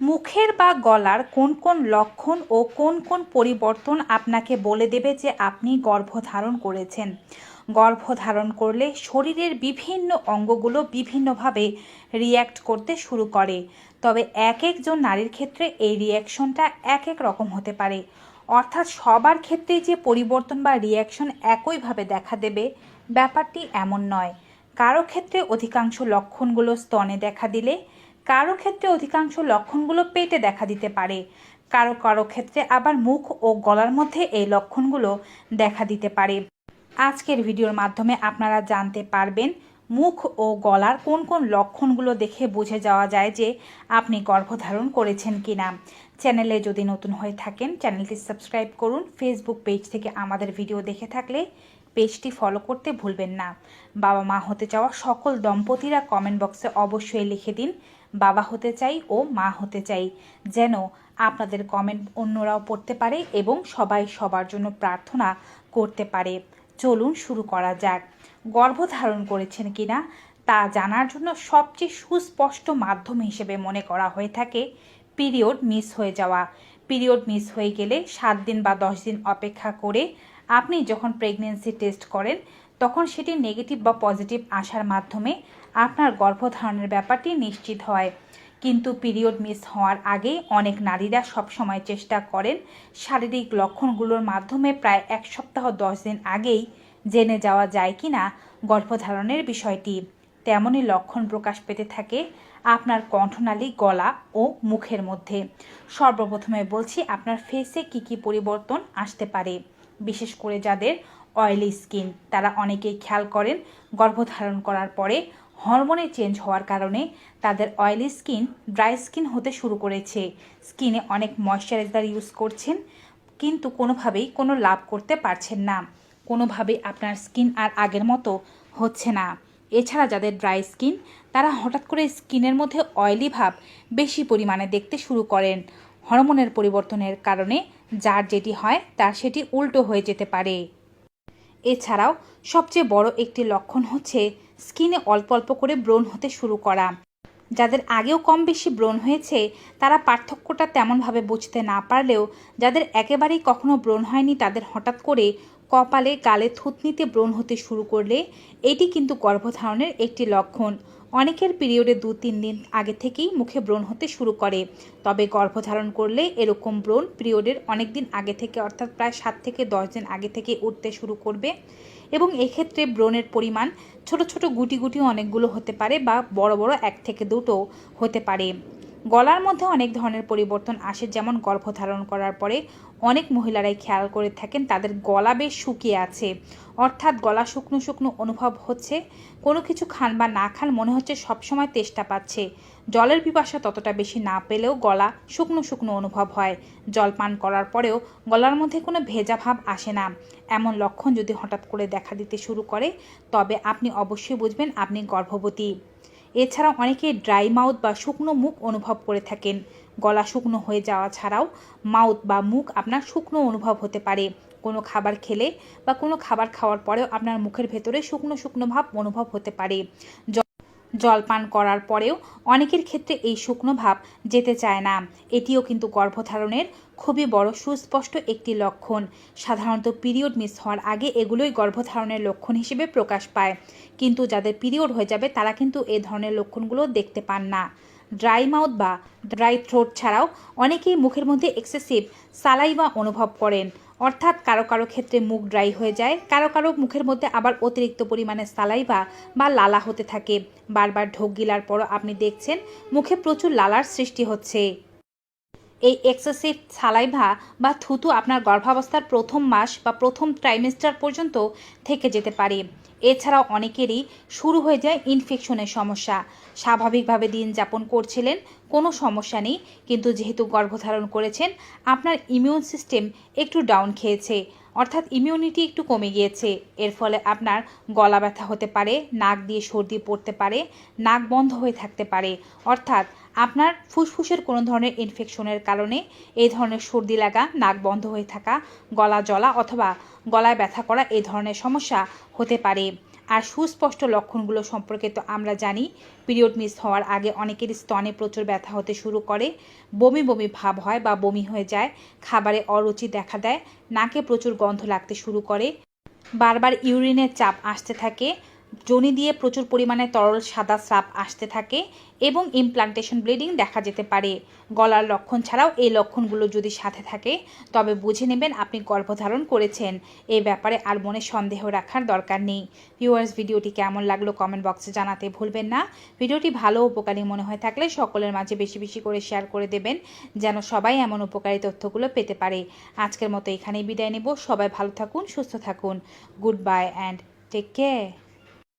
মুখের বা গলার কোন কোন লক্ষণ ও কোন কোন পরিবর্তন আপনাকে বলে দেবে যে আপনি গর্ভধারণ করেছেন। গর্ভধারণ করলে শরীরের বিভিন্ন অঙ্গগুলো বিভিন্নভাবে রিয়্যাক্ট করতে শুরু করে, তবে এক একজন নারীর ক্ষেত্রে এই রিয়াকশনটা এক এক রকম হতে পারে। অর্থাৎ সবার ক্ষেত্রে যে পরিবর্তন বা রিয়াকশন একইভাবে দেখা দেবে ব্যাপারটি এমন নয়। কারো ক্ষেত্রে অধিকাংশ লক্ষণগুলো স্তনে দেখা দিলে, কারো ক্ষেত্রে অধিকাংশ লক্ষণগুলো পেটে দেখা দিতে পারে, কারো কারো ক্ষেত্রে আবার মুখ ও গলার মধ্যে এই লক্ষণগুলো দেখা দিতে পারে। আজকের ভিডিওর মাধ্যমে আপনারা জানতে পারবেন মুখ ও গলার কোন কোন লক্ষণগুলো দেখে বুঝে যাওয়া যায় যে আপনি গর্ভধারণ করেছেন কিনা। চ্যানেলে যদি নতুন হয়ে থাকেন চ্যানেলটি সাবস্ক্রাইব করুন। ফেসবুক পেজ থেকে আমাদের ভিডিও দেখে থাকলে পেজটি ফলো করতে ভুলবেন না। বাবা মা হতে চাওয়া সকল দম্পতিরা কমেন্ট বক্সে অবশ্যই লিখে দিন বাবা হতে চাই ও মা হতে চাই, যেন আপনাদের কমেন্ট অন্যরাও পড়তে পারে এবং সবাই সবার জন্য প্রার্থনা করতে পারে। চলুন শুরু করা যাক। গর্ভধারণ করেছেন কিনা তা জানার জন্য সবচেয়ে সুস্পষ্ট মাধ্যম হিসেবে মনে করা হয়ে থাকে পিরিয়ড মিস হয়ে যাওয়া। পিরিয়ড মিস হয়ে গেলে 7 দিন বা 10 দিন অপেক্ষা করে আপনি যখন প্রেগনেন্সি টেস্ট করেন তখন সেটি নেগেটিভ বা পজিটিভ আসার মাধ্যমে আপনার গর্ভধারণের ব্যাপারটি নিশ্চিত হয়। কিন্তু পিরিয়ড মিস হওয়ার আগে অনেক নারীরা সবসময় চেষ্টা করেন শারীরিক লক্ষণগুলোর মাধ্যমে প্রায় 1 সপ্তাহ 10 দিন আগেই জেনে যাওয়া যায় কি না গর্ভধারণের বিষয়টি। তেমনই লক্ষণ প্রকাশ পেতে থাকে আপনার কণ্ঠনালী, গলা ও মুখের মধ্যে। সর্বপ্রথমে বলছি আপনার ফেসে কি কি পরিবর্তন আসতে পারে। বিশেষ করে যাদের অয়েলি স্কিন তারা অনেকেই খেয়াল করেন গর্ভধারণ করার পরে হরমোনে চেঞ্জ হওয়ার কারণে তাদের অয়েলি স্কিন ড্রাই স্কিন হতে শুরু করেছে। স্কিনে অনেক ময়শ্চারাইজার ইউজ করছেন কিন্তু কোনোভাবেই কোনো লাভ করতে পারছেন না, কোনোভাবেই আপনার স্কিন আর আগের মতো হচ্ছে না। এছাড়া যাদের ড্রাই স্কিন তারা হঠাৎ করে স্কিনের মধ্যে অয়েলি ভাব বেশি পরিমাণে দেখতে শুরু করেন। হরমোনের পরিবর্তনের কারণে যার যেটি হয় তার সেটি উল্টো হয়ে যেতে পারে। এছাড়াও সবচেয়ে বড় একটি লক্ষণ হচ্ছে স্কিনে অল্প অল্প করে ব্রণ হতে শুরু করা। যাদের আগেও কম বেশি ব্রণ হয়েছে তারা পার্থক্যটা তেমনভাবে বুঝতে না পারলেও যাদের একেবারেই কখনো ব্রণ হয়নি তাদের হঠাৎ করে কপালে, গালে, থুতনিতে ব্রণ হতে শুরু করলে এটি কিন্তু গর্ভধারণের একটি লক্ষণ। অনেকের পিরিয়ডে 2-3 দিন আগে থেকেই মুখে ব্রণ হতে শুরু করে, তবে গর্ভধারণ করলে এরকম ব্রণ পিরিয়ডের অনেক দিন আগে থেকে অর্থাৎ প্রায় 7 থেকে 10 দিন আগে থেকে উঠতে শুরু করবে এবং এক্ষেত্রে ব্রণের পরিমাণ ছোট ছোট গুটি গুটিও অনেকগুলো হতে পারে বা বড় বড় 1 থেকে 2টো হতে পারে। গলার মধ্যে অনেক ধরনের পরিবর্তন আসে, যেমন গর্ভধারণ করার পরে অনেক মহিলারাই খেয়াল করে থাকেন তাদের গলা বেশ শুকিয়ে আছে, অর্থাৎ গলা শুকনো শুকনো অনুভব হচ্ছে। কোনো কিছু খান বা না খান মনে হচ্ছে সবসময় তেষ্টা পাচ্ছে। জলের পিপাসা ততটা বেশি না পেলেও গলা শুকনো শুকনো অনুভব হয়। জল পান করার পরেও গলার মধ্যে কোনো ভেজা ভাব আসে না। এমন লক্ষণ যদি হঠাৎ করে দেখা দিতে শুরু করে তবে আপনি অবশ্যই বুঝবেন আপনি গর্ভবতী। এছাড়াও অনেকে ড্রাই মাউথ বা শুকনো মুখ অনুভব করে থাকেন। গলা শুকনো হয়ে যাওয়া ছাড়াও মাউথ বা মুখ আপনার শুকনো অনুভব হতে পারে। কোনো খাবার খেলে বা কোনো খাবার খাওয়ার পরেও আপনার মুখের ভেতরে শুকনো শুকনো ভাব অনুভব হতে পারে। জল পান করার পরেও অনেকের ক্ষেত্রে এই শুকনো ভাব যেতে চায় না। এটিও কিন্তু গর্ভধারণের খুবই বড় সুস্পষ্ট একটি লক্ষণ। সাধারণত পিরিয়ড মিস হওয়ার আগে এগুলোই গর্ভধারণের লক্ষণ হিসেবে প্রকাশ পায়, কিন্তু যাদের পিরিয়ড হয়ে যাবে তারা কিন্তু এই ধরনের লক্ষণগুলো দেখতে পান না। ড্রাই মাউথ বা ড্রাই থ্রোট ছাড়াও অনেকেই মুখের মধ্যে এক্সেসিভ সালাইভা অনুভব করেন, অর্থাৎ কারো কারো ক্ষেত্রে মুখ ড্রাই হয়ে যায়, কারো কারো মুখের মধ্যে আবার অতিরিক্ত পরিমাণে সালাইভা বা লালা হতে থাকে। বারবার ঢোক গিলার পরও আপনি দেখছেন মুখে প্রচুর লালার সৃষ্টি হচ্ছে। এই এক্সেসিভ সালাইভা বা থুতু আপনার গর্ভাবস্থার প্রথম মাস বা প্রথম ট্রাইমেস্টার পর্যন্ত থেকে যেতে পারে। এছাড়াও অনেকেরই শুরু হয়ে যায় ইনফেকশনের সমস্যা। স্বাভাবিকভাবে দিন যাপন করছিলেন, কোনো সমস্যা নেই, কিন্তু যেহেতু গর্ভধারণ করেছেন আপনার ইমিউন সিস্টেম একটু ডাউন খেয়েছে, অর্থাৎ ইমিউনিটি একটু কমে গিয়েছে। এর ফলে আপনার গলা ব্যথা হতে পারে, নাক দিয়ে সর্দি পড়তে পারে, নাক বন্ধ হয়ে থাকতে পারে, অর্থাৎ আপনার ফুসফুসের কোনো ধরনের ইনফেকশনের কারণে এই ধরনের সর্দি লাগা, নাক বন্ধ হয়ে থাকা, গলা জ্বলা অথবা গলায় ব্যথা করা এই ধরনের সমস্যা হতে পারে। আর সুস্পষ্ট লক্ষণগুলো সম্পর্কে তো আমরা জানি, পিরিয়ড মিস হওয়ার আগে অনেকের স্তনে প্রচুর ব্যথা হতে শুরু করে, বমি বমি ভাব হয় বা বমি হয়ে যায়, খাবারে অরুচি দেখা দেয়, নাকে প্রচুর গন্ধ লাগতে শুরু করে, বারবার ইউরিনের চাপ আসতে থাকে, যোনি দিয়ে প্রচুর পরিমাণে তরল সাদা স্রাব আসতে থাকে এবং ইমপ্লান্টেশন ব্লিডিং দেখা যেতে পারে। গলার লক্ষণ ছাড়াও এই লক্ষণগুলো যদি সাথে থাকে তবে বুঝে নেবেন আপনি গর্ভধারণ করেছেন। এই ব্যাপারে আর মনে সন্দেহ রাখার দরকার নেই। ভিউয়ার্স, ভিডিওটি কেমন লাগলো কমেন্ট বক্সে জানাতে ভুলবেন না। ভিডিওটি ভালো উপকারী মনে হয়ে থাকলে সকলের মাঝে বেশি বেশি করে শেয়ার করে দেবেন, যেন সবাই এমন উপকারী তথ্যগুলো পেতে পারে। আজকের মতো এখানেই বিদায় নেব। সবাই ভালো থাকুন, সুস্থ থাকুন। Good bye and take care.